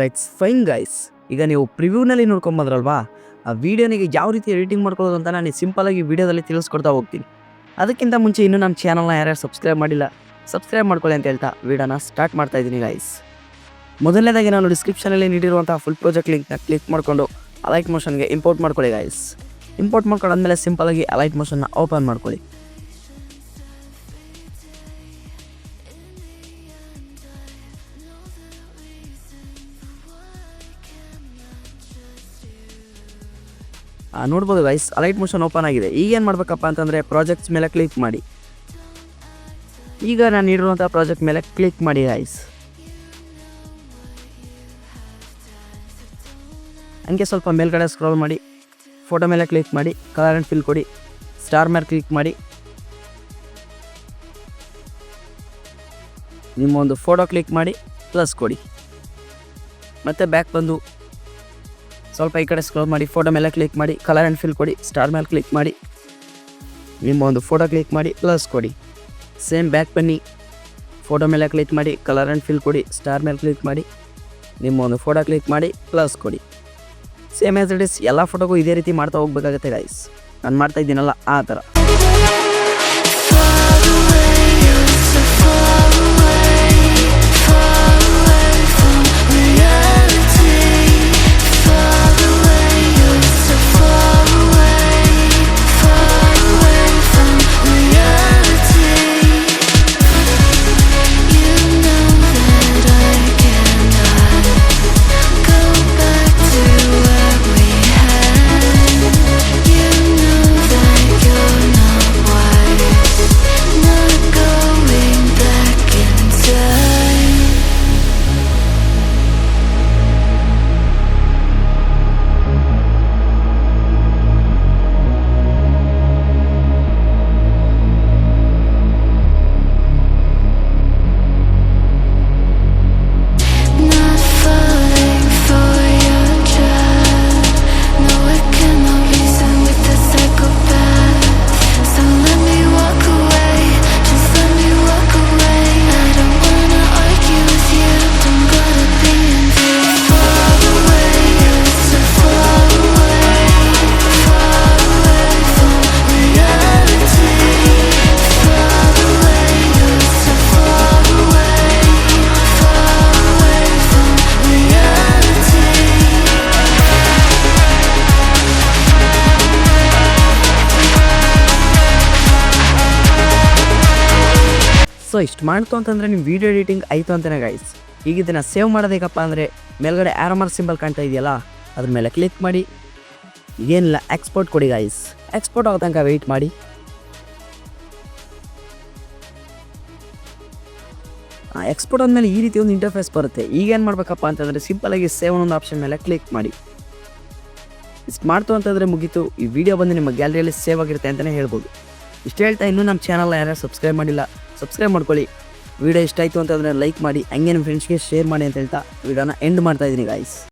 It's fine guys. ಈಗ ನೀವು ಪ್ರಿವ್ಯೂನಲ್ಲಿ ನೋಡ್ಕೊಂಬಂದ್ರಲ್ವಾ, ಆ ವಿಡಿಯೋನಿಗೆ ಯಾವ ರೀತಿ ಎಡಿಟಿಂಗ್ ಮಾಡ್ಕೊಳ್ಳೋದು ಅಂತ ನಾನು ಸಿಂಪಲಾಗಿ ವಿಡಿಯೋದಲ್ಲಿ ತಿಳಿಸ್ಕೊಡ್ತಾ ಹೋಗ್ತೀನಿ. ಅದಕ್ಕಿಂತ ಮುಂಚೆ ಇನ್ನೂ ನಮ್ಮ ಚಾನಲ್ನ ಯಾರ್ಯಾರು ಸಬ್ಸ್ಕ್ರೈಬ್ ಮಾಡಿಲ್ಲ, ಸಬ್ಸ್ಕ್ರೈಬ್ ಮಾಡ್ಕೊಳ್ಳಿ ಅಂತ ಹೇಳ್ತಾ ವಿಡಿಯೋನ ಸ್ಟಾರ್ಟ್ ಮಾಡ್ತಾ ಇದ್ದೀನಿ ಗೈಸ್. ಮೊದಲನೇದಾಗಿ ನಾನು ಡಿಸ್ಕ್ರಿಪ್ಷನಲ್ಲಿ ನೀಡಿರುವಂಥ ಫುಲ್ ಪ್ರಾಜೆಕ್ಟ್ ಲಿಂಕ್ನ ಕ್ಲಿಕ್ ಮಾಡಿಕೊಂಡು ಅಲೈಟ್ ಮೋಷನ್ಗೆ ಇಂಪೋರ್ಟ್ ಮಾಡ್ಕೊಳ್ಳಿ ಗೈಸ್. ಇಂಪೋರ್ಟ್ ಮಾಡ್ಕೊಂಡಾದ್ಮೇಲೆ ಸಿಂಪಲಾಗಿ ಅಲೈಟ್ ಮೋಷನ್ನ ಓಪನ್ ಮಾಡ್ಕೊಳ್ಳಿ. ನೋಡ್ಬೋದು ಗೈಸ್, ಅಲೈಟ್ ಮೋಷನ್ ಓಪನ್ ಆಗಿದೆ. ಈಗ ಏನು ಮಾಡಬೇಕಪ್ಪ ಅಂತಂದರೆ ಪ್ರಾಜೆಕ್ಟ್ಸ್ ಮೇಲೆ ಕ್ಲಿಕ್ ಮಾಡಿ. ಈಗ ನಾನು ನೀಡಿರುವಂಥ ಪ್ರಾಜೆಕ್ಟ್ ಮೇಲೆ ಕ್ಲಿಕ್ ಮಾಡಿ ಗೈಸ್. ಹಂಗೆ ಸ್ವಲ್ಪ ಮೇಲ್ಗಡೆ ಸ್ಕ್ರೋಲ್ ಮಾಡಿ, ಫೋಟೋ ಮೇಲೆ ಕ್ಲಿಕ್ ಮಾಡಿ, ಕಲರ್ ಆ್ಯಂಡ್ ಫಿಲ್ ಕೊಡಿ, ಸ್ಟಾರ್ ಮೇಲೆ ಕ್ಲಿಕ್ ಮಾಡಿ, ನಿಮ್ಮ ಒಂದು ಫೋಟೋ ಕ್ಲಿಕ್ ಮಾಡಿ ಪ್ಲಸ್ ಕೊಡಿ. ಮತ್ತು ಬ್ಯಾಕ್ ಬಂದು ಸ್ವಲ್ಪ ಈ ಕಡೆ ಸ್ಕ್ರೋಲ್ ಮಾಡಿ, ಫೋಟೋ ಮೇಲೆ ಕ್ಲಿಕ್ ಮಾಡಿ, ಕಲರ್ ಆ್ಯಂಡ್ ಫಿಲ್ ಕೊಡಿ, ಸ್ಟಾರ್ ಮೇಲೆ ಕ್ಲಿಕ್ ಮಾಡಿ, ನಿಮ್ಮ ಒಂದು ಫೋಟೋ ಕ್ಲಿಕ್ ಮಾಡಿ ಪ್ಲಸ್ ಕೊಡಿ. ಸೇಮ್ ಬ್ಯಾಕ್ ಬನ್ನಿ, ಫೋಟೋ ಮೇಲೆ ಕ್ಲಿಕ್ ಮಾಡಿ, ಕಲರ್ ಆ್ಯಂಡ್ ಫಿಲ್ ಕೊಡಿ, ಸ್ಟಾರ್ ಮೇಲೆ ಕ್ಲಿಕ್ ಮಾಡಿ, ನಿಮ್ಮ ಒಂದು ಫೋಟೋ ಕ್ಲಿಕ್ ಮಾಡಿ ಪ್ಲಸ್ ಕೊಡಿ. ಸೇಮ್ ಆ್ಯಸ್ ಇಟ್ ಇಸ್ ಎಲ್ಲ ಫೋಟೋಗೂ ಇದೇ ರೀತಿ ಮಾಡ್ತಾ ಹೋಗ್ಬೇಕಾಗತ್ತೆ ಗೈಸ್. ನಾನು ಮಾಡ್ತಾ ಇದ್ದೀನಲ್ಲ ಆ ಥರ. ಸೊ ಇಷ್ಟು ಮಾಡ್ತು ಅಂತಂದರೆ ನಿಮ್ಮ ವೀಡಿಯೋ ಎಡಿಟಿಂಗ್ ಆಯಿತು ಅಂತಲೇ ಗೈಸ್. ಈಗ ಇದನ್ನು ಸೇವ್ ಮಾಡೋದು ಹೇಗಪ್ಪ ಅಂದರೆ, ಮೇಲ್ಗಡೆ ಆರೋ ಮಾರ್ಕ್ ಸಿಂಬಲ್ ಕಾಣ್ತಾ ಇದೆಯಲ್ಲ, ಅದ್ರ ಮೇಲೆ ಕ್ಲಿಕ್ ಮಾಡಿ, ಏನಿಲ್ಲ ಎಕ್ಸ್ಪೋರ್ಟ್ ಕೊಡಿ ಗೈಸ್. ಎಕ್ಸ್ಪೋರ್ಟ್ ಆಗೋ ತನಕ ವೆಯ್ಟ್ ಮಾಡಿ. ಎಕ್ಸ್ಪೋರ್ಟ್ ಆದಮೇಲೆ ಈ ರೀತಿ ಒಂದು ಇಂಟರ್ಫೇಸ್ ಬರುತ್ತೆ. ಈಗೇನು ಮಾಡಬೇಕಪ್ಪ ಅಂತಂದರೆ, ಸಿಂಪಲಾಗಿ ಸೇವ್ ಅನ್ನೋ ಆಪ್ಷನ್ ಮೇಲೆ ಕ್ಲಿಕ್ ಮಾಡಿ. ಇಷ್ಟು ಮಾಡ್ತು ಅಂತಂದರೆ ಮುಗೀತು. ಈ ವಿಡಿಯೋ ಬಂದು ನಿಮ್ಮ ಗ್ಯಾಲರಿಯಲ್ಲಿ ಸೇವ್ ಆಗಿರುತ್ತೆ ಅಂತಲೇ ಹೇಳ್ಬೋದು. ಇಷ್ಟು ಹೇಳ್ತಾ ಇನ್ನೂ ನಮ್ಮ ಚಾನಲ್ನ ಯಾರ್ಯಾರು ಸಬ್ಸ್ಕ್ರೈಬ್ ಮಾಡಿಲ್ಲ, ಸಬ್ಸ್ಕ್ರೈಬ್ ಮಾಡ್ಕೊಳ್ಳಿ. ವಿಡಿಯೋ ಇಷ್ಟ ಆಯಿತು ಅಂತಂದರೆ ಲೈಕ್ ಮಾಡಿ, ಹಂಗೆ ನಿಮ್ಮ ಫ್ರೆಂಡ್ಸ್ಗೆ ಶೇರ್ ಮಾಡಿ ಅಂತ ಹೇಳ್ತಾ ವಿಡಿಯೋನ ಎಂಡ್ ಮಾಡ್ತಾ ಇದ್ದೀನಿ ಗೈಸ್.